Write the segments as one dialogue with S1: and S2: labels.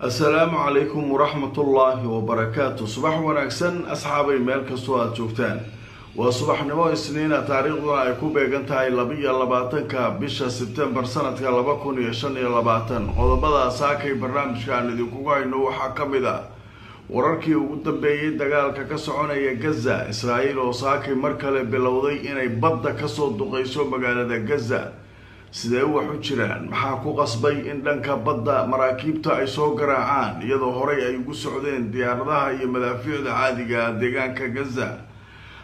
S1: السلام عليكم ورحمة الله وبركاته. صباح ونكسن أصحابي مالك سواد جوكتان وصباح نمو السنين تاريخنا يكون بيغنتاي لبيا لباتنكا بيشا سبتمبر سنة لباكون يشاني لباتن قضبادا ساكي برنامج كان لدي كوغاي نو حاكمدا wararkii ugu dambeeyay dagaalka ka soconaya Gaza Israa'iil oo saakay mar kale bilowday inay badda ka soo duqeyso magaalada Gaza sidee wax u jiraan maxaa ku qasbay in dhanka badda maraakiibta ay soo garaacaan iyadoo horay ay ugu socdeen diyaaradaha iyo madaafiicda caadiga ah deegaanka Gaza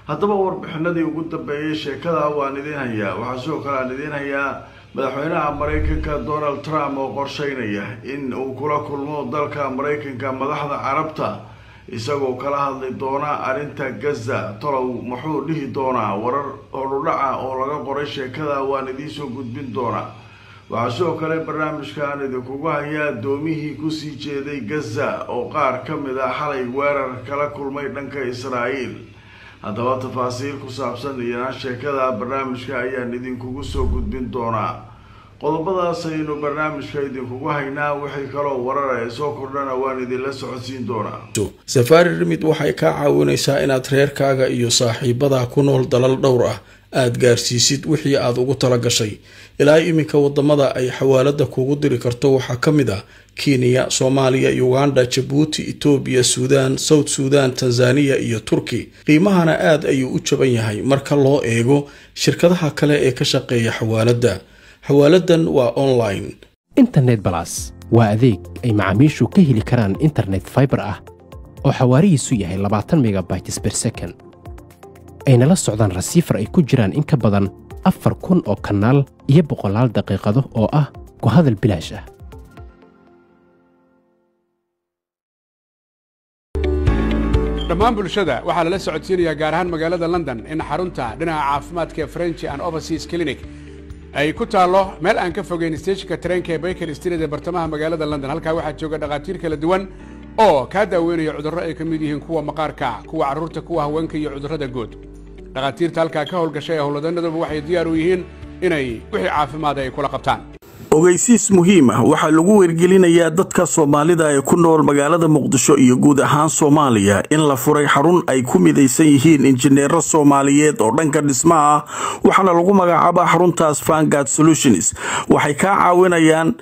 S1: haddaba warbixinadii ugu dambeeyay sheekada waan idin hayaa waxa soo kala idin hayaa madaxweynaha Mareykanka Donald Trump oo qorsheynaya in uu kula kulmo dalka Mareykanka madaxda Carabta isagoo kala hadli doona arinta Gaza talow muxuu dhihi doonaa warar horudhaca oo laga qoray sheekada waan idin soo gudbin doona waxa soo kale barnaamijkan idinku hayaa doomihii ku sii jeeday Gaza oo qaar kamid ah xalay weerar kala kulmay dhanka Israa'iil haddaba tafaasiil ku saabsan iyo sheekada barnaamijka ayaan idinku soo gudbin doonaa qodobadaas aynu barnaamijka idinku haynaa wixii kale warar ay soo kordhana waan idin la socodsiin doonaa
S2: Safari Remit waxay ka caawinaysaa inaad reerkaaga iyo saaxiibada ku nool dalal dhowr ah aad gaarsiisid wixii aad ugu tala gashay ilaa iminka wadamada ay xawaalada kugu diri karto waxa kamid ah Kenya, Soomaaliya, Uganda, Djibouti, Ethiopia, Sudan, South Sudan, Tanzania iyo Turkey. Qiimahana aad ayuu u jaban yahay marka loo eego shirkadaha kale ee ka shaqeeya xawaalada. Xawaaladan waa online.
S3: Internet Plus waa adeeg ay macaamiishu ka heli karaan internet fiber ah oo xawaarihiisu yahay 20 megabytes per second. ayna la socdaan receiver ay ku jiraan in ka badan 4,000 oo kanaal iyo 100 daqiiqado oo ah ku hadal bilaash ah.
S4: dhammaan bulshada waxaa lala socodsiinayaa gaar ahaan magaalada London in xarunta dhinaca caafimaadka French and Overseas Clinic ay ku taalo meel aan ka fogeyn stationka tareenka Baker Street ee bartamaha magaalada London halka waxaa jooga dhaqaatiir kala duwan oo ka daaweynaya cudurro ay ka mid yihiin kuwa maqaarka kuwa carruurta kuwa haweenka iyo cudurrada guud dhaqaatiirta halka ka howlgashay howladaynadoodu waxay diyaar u yihiin inay wixii caafimaad ay kula qabtaan
S2: ogeysiis muhiim ah waxa lagu wargelinayaa dadka Soomaalida ee ku nool magaalada Muqdisho iyo guud ahaan Soomaaliya in la furay xarun ay ku midaysan yihiin injineero Soomaaliyeed oo dhanka dhismaha waxaana lagu magacaabaa xaruntaas Vanguard Solutions waxay ka caawinayaan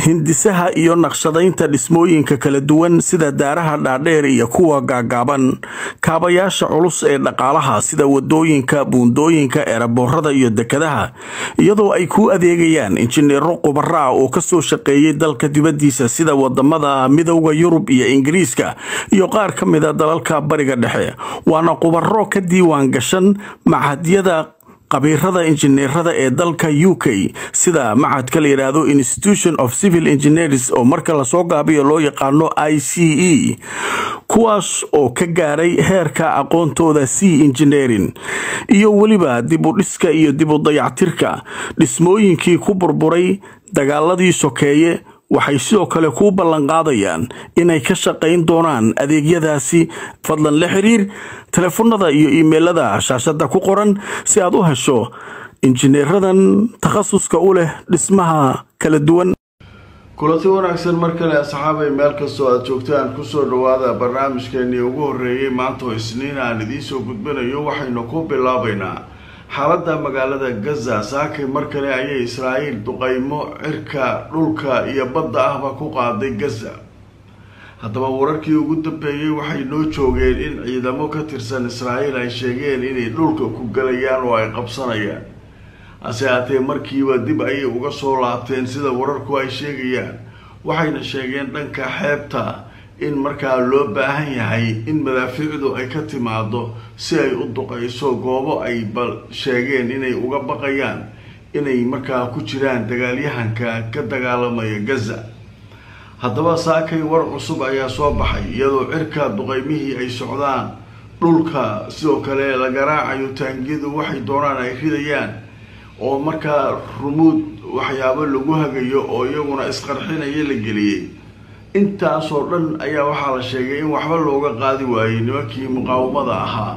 S2: hindisaha iyo naqshadaynta dhismooyinka kala duwan sida daaraha dhaadheer iyo kuwa gaagaaban kaabayaasha culus ee dhaqaalaha sida wadooyinka buundooyinka eraboorada iyo dekadaha iyadoo ay ku adeegayaan injineero khubaro oo ka soo shaqeeyay dalka dibadiisa sida wadamada midowga Yurub iyo Ingiriiska iyo qaar kamid ah dalalka bariga dhexe waana khubaro ka diiwaan gashan macadyada qabiirada injineerada ee dalka UK sida macadka la yiraahdo Institution of Civil Engineers oo marka la soo gaabiyo loo yaqaano ICE kuwaas oo ka gaaray heerka aqoontooda C engineering iyo waliba dib u dhiska iyo dib u dayactirka dhismooyinkii ku burburay dagaaladii sokeeye waxay sidoo kale ku ballan qaadayaan inay ka shaqeyn doonaan adeegyadaasi fadlan la xiriir telefoonada iyo emailada shaashada ku qoran si aad u hesho injineeradan takhasuska u leh dhismaha kala duwan
S1: kulanti wanaagsan markale asxaabay meel kastoo aad joogtaan ku soo dhawaada barnaamijkeennii ugu horeeyay maanta oo Isniin aan idin soo gudbinayo waxaynu ku bilaabaynaa xaaladda magaalada Gaza saakay markale ayay Israa'iil duqeymo cirka dhulka iyo badda ahba ku qaaday Gaza haddaba wararkii ugu dambeeyay waxay noo joogeen in ciidamo ka tirsan Israa'iil ay sheegeen inay dhulka ku galayaan oo ay qabsanayaan asaatee markiiba dib ay uga soo laabteen sida wararku ay sheegayaan waxayna sheegeen dhanka xeebta in markaa loo baahan yahay in madaafiicdu ay ka timaado si ay u duqeyso goobo ay bal sheegeen inay uga baqayaan inay markaa ku jiraan dagaalyahanka ka dagaalamaya Gaza haddaba saakay war cusub ayaa soo baxay iyadoo cirka duqeymihii ay socdaan dhulka sidoo kale la garaacayo taangiyadu waxay doonaan ay ridayaan oo markaa rumuud waxyaabo lagu hagayo oo iyaguna isqarxinaya la geliyay intaas oo dhan ayaa waxaa la sheegay in waxba looga qaadi waayay nimankii muqaawamada ahaa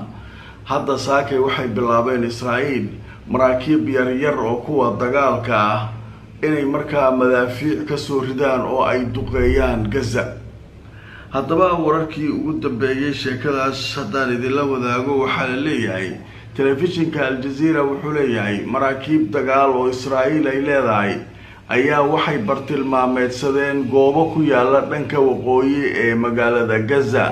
S1: hadda saakay waxay bilaabeen Israa'iil maraakiib yar yar oo kuwa dagaalka ah inay markaa madaafiic kasoo ridaan oo ay duqeeyaan gaza. haddaba wararkii ugu dambeeyay sheekadaas haddaan idinla wadaago waxaa la leeyahay telefishinka aljazeera wuxuu leeyahay maraakiib dagaal oo israa'iil ay leedahay ayaa waxay bartilmaameedsadeen goobo ku yaala dhanka waqooyi ee magaalada gaza.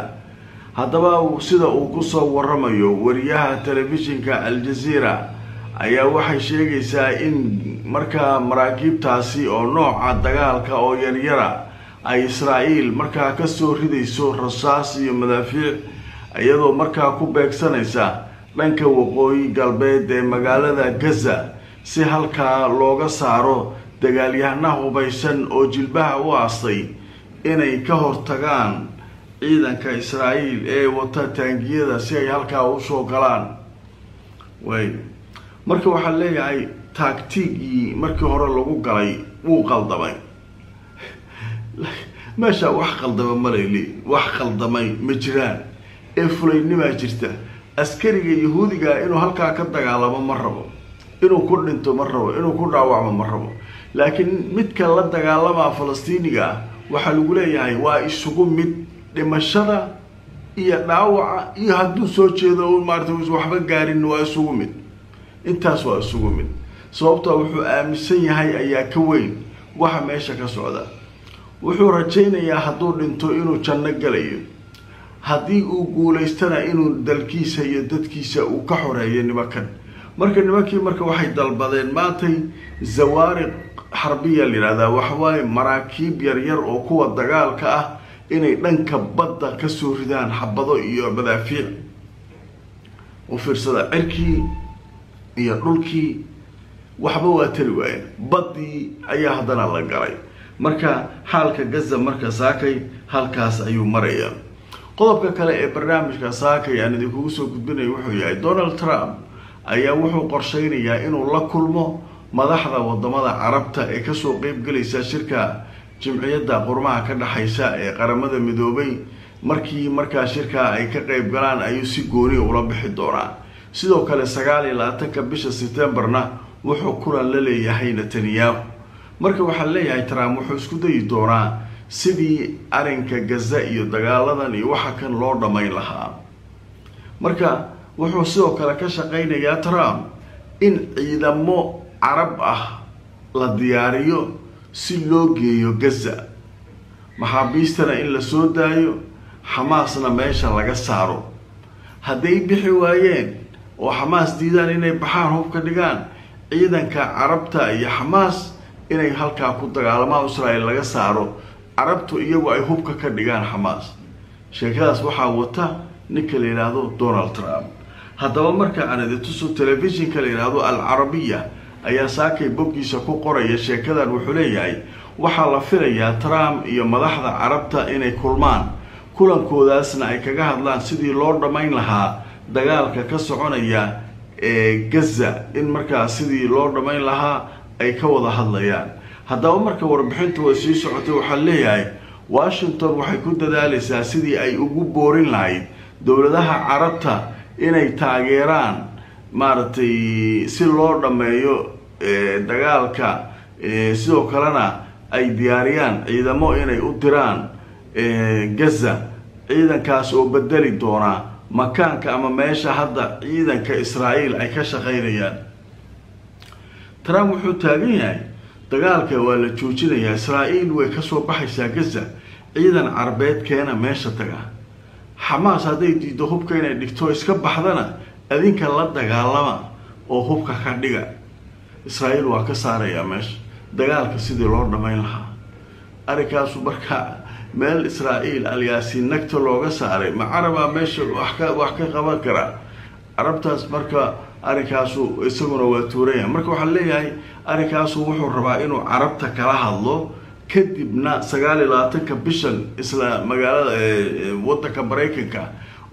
S1: haddaba sida uu kusoo waramayo wariyaha telefishinka aljazeera ayaa waxay sheegaysaa in markaa maraakiibtaasi oo nooca dagaalka oo yaryara ay israa'iil markaa kasoo ridayso rasaas iyo madaafiic iyadoo markaa ku beegsanaysa dhanka waqooyi galbeed ee magaalada gaza si halkaa looga saaro dagaalyahana hubaysan oo jilbaha u aastay inay ka hortagaan ciidanka israa'iil ee wata taangiyada si ay halkaa usoo galaan. marka waxaa leeyahay taagtiigii markii hore lagu galay wuu qaldamay. meesha wax qaldama malayli wax qaldamay ma jiraan ee fulaynimaa jirta. askariga yahuudiga inuu halkaa ka dagaalamo ma rabo, inuu ku dhinto ma rabo, inuu ku dhaawacmo ma rabo, laakiin midka la dagaalamaa falastiiniga waxaa lagu leeyahay waa isugu mid dhimashada iyo dhaawaca iyo hadduu soo jeedo maartay waxba gaarin waa isugu mid. intaas waa isugu mid sababtoo wuxuu aaminsan yahay ayaa ka weyn waxa meesha ka socda. wuxuu rajaynayaa hadduu dhinto inuu janno galayo, haddii uu guulaystana inuu dalkiisa iyo dadkiisa uu ka xoreeyo nimankan. nimankii waxay dalbadeen maantay zawaariq xarbiya layidhahdaa waxawaaye maraakiib yaryar oo kuwa dagaalka ah inay dhanka badda kasoo ridaan xabado iyo madaafiic. u fiirsada cirkii iyo dhulkii waxba waa tari waayeen, baddii ayaa haddana la galay. xaalka gaza marka saakay halkaas ayuu marayaa. qodobka kale ee barnaamijka saakay aan idinkugu soo gudbinayo wuxuu yahay Donald Trump ayaa wuxuu qorsheynayaa inuu la kulmo madaxda wadamada carabta ee kasoo qeybgalaysa shirka jimciyadda qurmaha ka dhaxaysa ee qaramada midoobay. markaa shirkaa ay ka qeyb galaan ayuu si gooni ula bixi doonaa. sidoo kale 29 bisha Septemberna wuxuu kulan la leeyahay Netanyahu. waxaa leeyahay Trump wuxuu isku dayi doonaa sidii arinka gaza iyo dagaaladan iyo waxa kan loo dhamayn lahaa. wuxuu sidoo kale ka shaqeynayaa Trump in ciidamo carab ah la diyaariyo si loo geeyo gaza, maxaabiistana in la soo daayo, xamaasna meesha laga saaro. hadday bixi waayeen oo xamaas diidaan inay baxaan hubka dhigaan, ciidanka carabta iyo xamaas inay halkaa ku dagaalamaan Israa'iil laga saaro, carabtu iyagu ay hubka ka dhigaan xamaas. sheekadaas waxaa wata ninka la yiraahdo Donald Trump. haddaba marka aan idintuso telefishinka la yiraahdo Al Arabiya ayaa saakay boggiisa ku qoraya sheekadan. wuxuu leeyahay waxaa la filayaa Trump iyo madaxda carabta inay kulmaan, kulankoodaasna ay kaga hadlaan sidii loo dhamayn lahaa dagaalka ka soconaya ee gaza, in markaa sidii loo dhamayn lahaa ay ka wada hadlayaan. haddaba warbixintu way sii socotay. waxaa leeyahay Washington waxay ku dadaalaysaa sidii ay ugu boorin lahayd dowladaha carabta inay taageeraan si loo dhameeyo dagaalka, sidoo kalena ay diyaariyaan ciidamo inay u diraan gaza, ciidankaas oo bedeli doona makaanka ama meesha hadda ciidanka Israa'iil ay ka shaqeynayaan. Trump wuxuu taagan yahay dagaalka waa la joojinayaa, Israa'iil way kasoo baxaysaa gaza, ciidan carbeed keena meesha taga. xamaas hadday diido hubka inay dhigto iska baxdana adinka la dagaalama oo hubka ka dhiga. Israa'iil waa ka saarayaa meesha dagaalka sidii loo dhamayn lahaa. arinkaasu meel Israa'iil alyaasiin nagta looga saaray ma caraba meesha wax ka qaban kara. carabtaas arinkaasu isaguna waa tuuraya. waxaa leeyahay arinkaasu wuxuu rabaa inuu carabta kala hadlo, kadibna 29 bishan isla magaalada wadanka Mareykanka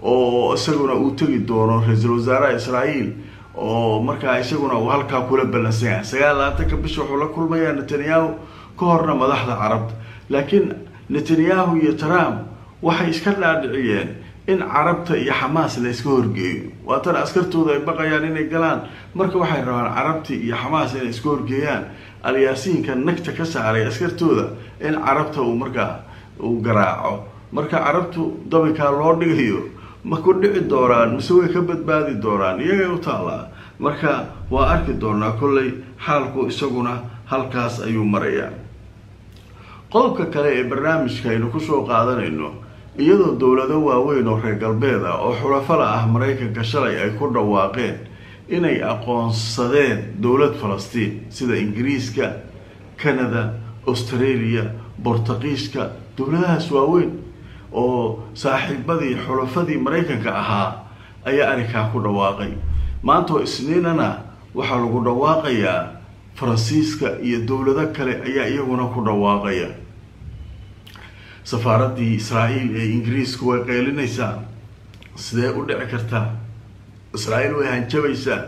S1: oo isaguna uu tagi doono ra'iisul wasaaraha Israa'iil oo isaguna uu halkaa kula balansan yahay. 29 bisha wuxuu la kulmayaa Netanyahu ka horna madaxda carabta. laakiin Netanyahu iyo Trump waxay iska dhaadhiciyeen in carabta iyo xamaas la iska horgeeyo. waatan askartooda ay baqayaan inay galaan, waxay rabaan carabta iyo xamaas inay iska horgeeyaan. alyaasiin kan nagta ka saaray askartooda in carabta uu markaa uu garaaco marka carabtu dabinkaa loo dhigayo ma ku dhici doonaan mise way ka badbaadi doonaan iyagay u taallaa marka waa arki doonaa kolley xaalku isaguna halkaas ayuu marayaa qodobka kale ee barnaamijka aynu kusoo qaadanayno iyadoo dowlado waaweyn oo reer galbeed ah oo xulafada ah Mareykanka shalay ay ku dhawaaqeen inay aqoonsadeen dowlad Falastiin sida Ingiriiska, Canada, Australia, Boortaqiiska dowladahaas waaweyn oo saaxiibadii xulafadii Mareykanka ahaa ayaa arrinkaa ku dhawaaqay maanta Isniinana waxaa lagu dhawaaqayaa Faransiiska iyo dowlado kale ayaa iyaguna ku dhawaaqaya safaaradii Israa'iil ee Ingiriiska way qeylinaysaa sidee u dhici kartaa Israa'iil way hanjabaysaa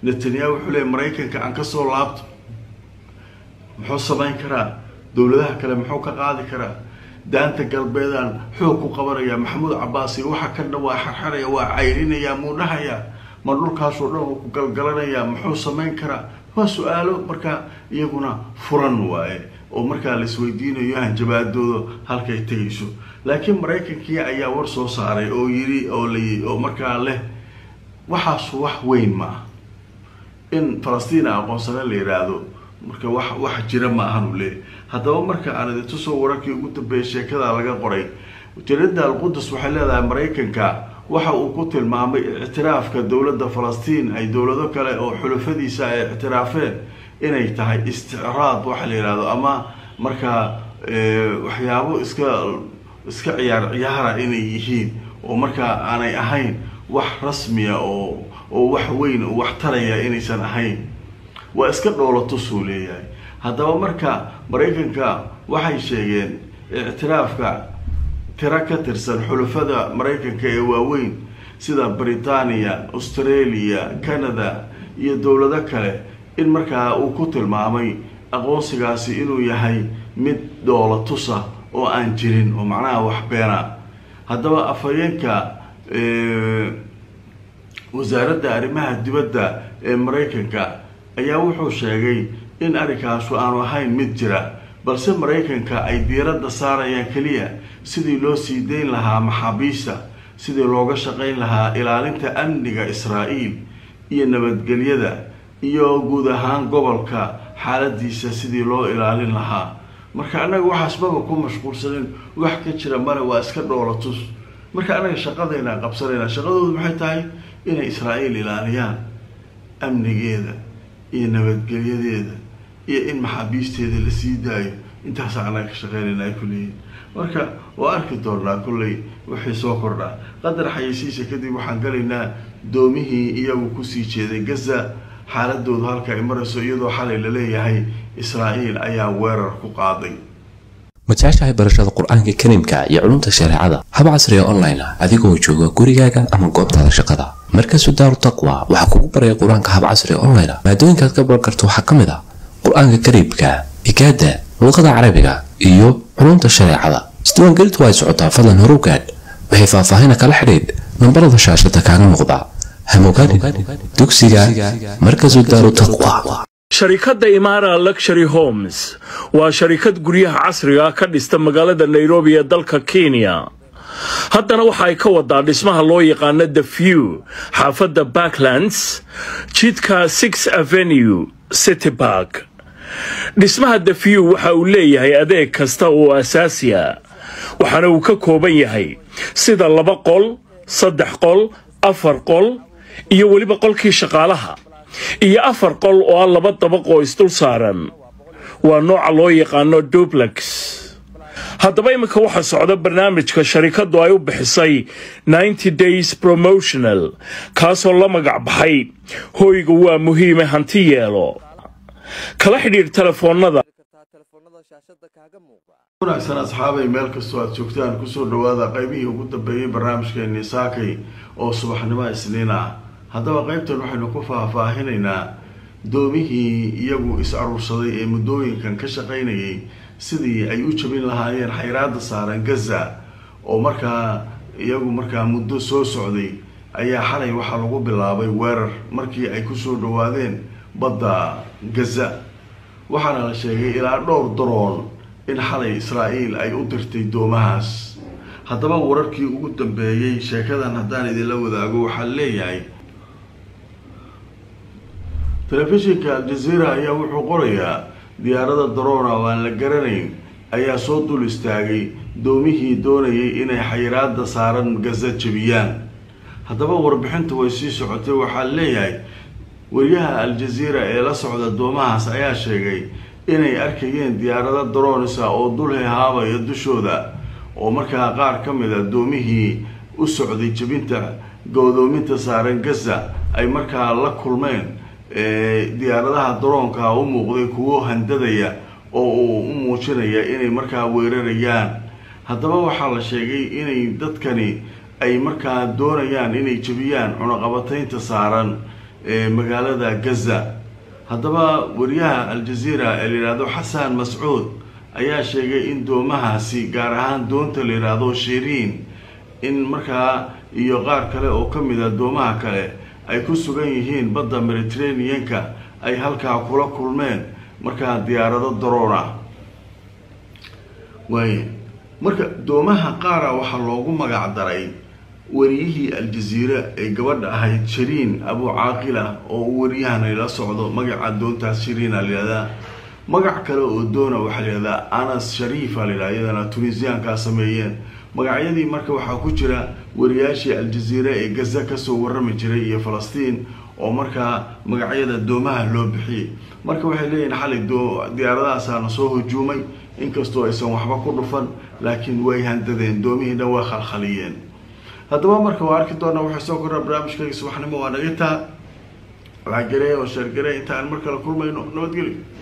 S1: Netanyahu wuxuu leeyahay Mareykanka aan ka soo laabto muxuu samayn karaa dowladaha kale muxuu ka qaadi karaa daanta galbeedaan xoog ku qabanaya Maxamuud Cabbaasi waxa ka dhawaa xarxaraya waa cayrinaya muudahaya ma dhulkaas oo dhan uu ku galgalanaya muxuu samayn karaa waa su'aalo marka iyaguna furan waaye oo marka la isweydiinayo hanjabaadooda halkay tagayso laakiin Mareykankii ayaa war soo saaray oo yiri oo marka leh waxaas wax weyn ma in Falastiin aqoonsan la yiraahdo marka wax jira ma ahan u leeyahay haddaba marka aan idin soo wararkii ugu dambeeyay sheekada laga qoray jaridda al-Quds waxay leedahay Mareykanka waxa uu ku tilmaamay i'tiraafka dowladda Falastiin ay dowlado kale oo xulafadiisa ay i'tiraafeen inay tahay isticraad waxa la yiraahdo ama marka waxyaabo iska ciyaara inay yihiin oo marka aanay ahayn wax rasmi ah oo wax weyn oo wax taraya inaysan ahayn waa iska dhoolato soo leeyahay haddaba marka Mareykanka waxay sheegeen i'tiraafka tira ka tirsan xulafada Mareykanka ee waaweyn sida Britania, Australia, Canada iyo dowlado kale in markaa uu ku tilmaamay aqoonsigaasi inuu yahay mid dhoolatusa oo aan jirin oo macnaha wax beena haddaba afhayeenka wasaaradda arrimaha dibadda ee Mareykanka ayaa wuxuu sheegay in arrinkaas aanu ahayn mid jira balse Mareykanka ay diiradda saarayaan kaliya sidii loo sii deyn lahaa maxaabiista sidii looga shaqayn lahaa ilaalinta amniga Israa'iil iyo nabadgelyada iyo guud ahaan gobolka xaaladiisa sidii loo ilaalin lahaa marka anaga waxaasbaba ku mashquulsaneen wax ka jira mara waa iska dhoolatus marka anaga shaqadeena qabsanayna shaqadoodu maxay tahay inay Israa'iil ilaaliyaan amnigeeda iyo nabadgelyadeeda iyo in maxaabiisteeda la sii daayo intaas anaga ka shaqaynayna kulliin marka waa arki doonaa kullay wixii soo kordha qadar xayisiisa kadib waxaan galaynaa doomihii iyagu ku sii jeeday Gaza xaaladoodu halka ay marayso iyadoo xalay la leeyahay Israa'iil ayaa weerar ku qaaday
S5: متعشى برشاد القرآن الكريم يعلم تشريعه هب عصري أونلاين أذيكو جوجا كوريجا أما قبض هذا شقدا مركز دار التقوى وحكوا بري القرآن كهب عصري أونلاين ما دون كتكبر كرتو حكم ذا قرآن الكريم إكادة لغة عربية إيو علوم تشريعه استوى قلت وايد سعوتها فضلا هروكان وهي فاهينا كالحريد من برض شاشة كان المغضى هموكان دوكسيجا مركز دار التقوى
S6: sharikadda Imara Luxury Homes waa sharikad guryaha casriga ka dhista magaalada Nairobi ee dalka Kenya haddana waxa ay ka wadaa dhismaha loo yaqaan The View xaafadda Backlands jidka 6th Avenue City Park dhismaha The View waxa uu leeyahay adeeg kasta oo asaasi ah waxana uu ka kooban yahay sida 2 qol 3 qol 4 qol iyo waliba qolkii shaqaalaha iyo 4 qol oo laba dabaq oo isdul saaran waa nooca loo yaqaan duplex haddaba imika waxa socda barnaamijka sharikadu ay u bixisay 90 days promotional kaasoo la magac baxay hoyga waa muhiim hanti yeelo kala xiriir telefoonada
S1: wanaagsan asxaabay meel kastoo aad joogtaan kusoo dhawaada qaybihii ugu dambeeyay barnaamijkeennii saakay oo subaxnimo Isniin ah haddaba qaybtan waxaynu ku faahfaahinaynaa doomihii iyagu is aruursaday ee muddooyinkan ka shaqaynayay sidii ay u jabin lahaayeen xayraadda saaran Gaza oo markaa iyagu markaa muddo soo socday ayaa xalay waxaa lagu bilaabay weerar markii ay ku soo dhawaadeen badda Gaza waxaana la sheegay ilaa dhowr daroon in xalay Israa'iil ay u dirtay doomahaas. haddaba wararkii ugu dambeeyay sheekadan haddaan idinla wadaago waxaa leeyahay telefishinka Al Jazeera ayaa wuxuu qorayaa diyaarada drone oo aan la garanayn ayaa soo dul istaagay doomihii doonayay inay xayiraadda saaran Gaza jabiyaan. haddaba warbixinta way sii socotay waxaa leeyahay wariyaha Al Jazeera ee la socda doomahaas ayaa sheegay inay arkayeen diyaarada drones oo dul heehaabaya dushooda oo markaa qaar ka mid ah doomihii u socday jabinta go'doominta saaran Gaza ay markaa la kulmeen diyaaradaha droonka u muuqday kuwo handadaya oo u muujinaya inay markaa weerarayaan. haddaba waxaa la sheegay inay dadkani ay markaa doonayaan inay jabiyaan cunaqabataynta saaran magaalada Gaza. haddaba wariyaha Al Jazeera ee yiraahdo Xasan Mascuud ayaa sheegay in doomahaasi gaar ahaan doonta la yiraahdo Shiriin in markaa iyo qaar kale oo ka mid ah doomaha kale ay ku sugan yihiin badda Mediterranean-ka ay halkaa kula kulmeen markaa diyaarado drone marka doomaha qaara waxaa loogu magac daray wariyihii Al Jazeera ee gabadha ahayd Shiriin Abu Caaqila oo wariyahan la socdo magaca doontaas Shiriin la magac kale oo doona waxa la yiraahdaa Anas Sharif la yiraahdo Tunisianka sameeyeen magacyadii marka waxaa ku jira wariyaashii Al Jazeera ee Gaza ka soo warrami jiray iyo Falastiin oo markaa magacyada doomaha loo bixiyay. marka waxay leeyihiin xalay diyaaradahaas aan soo hujuumay inkastoo aysan waxba ku dhufan laakiin way handadeen doomihii dhan waa khalkhaliyeen. haddaba marka waa arki doonaa waxa soo kordha barnaamijka subaxnimo waa naga taa la gareeyo oo shar gareey inta aan markale kulmayno nabadgelyo.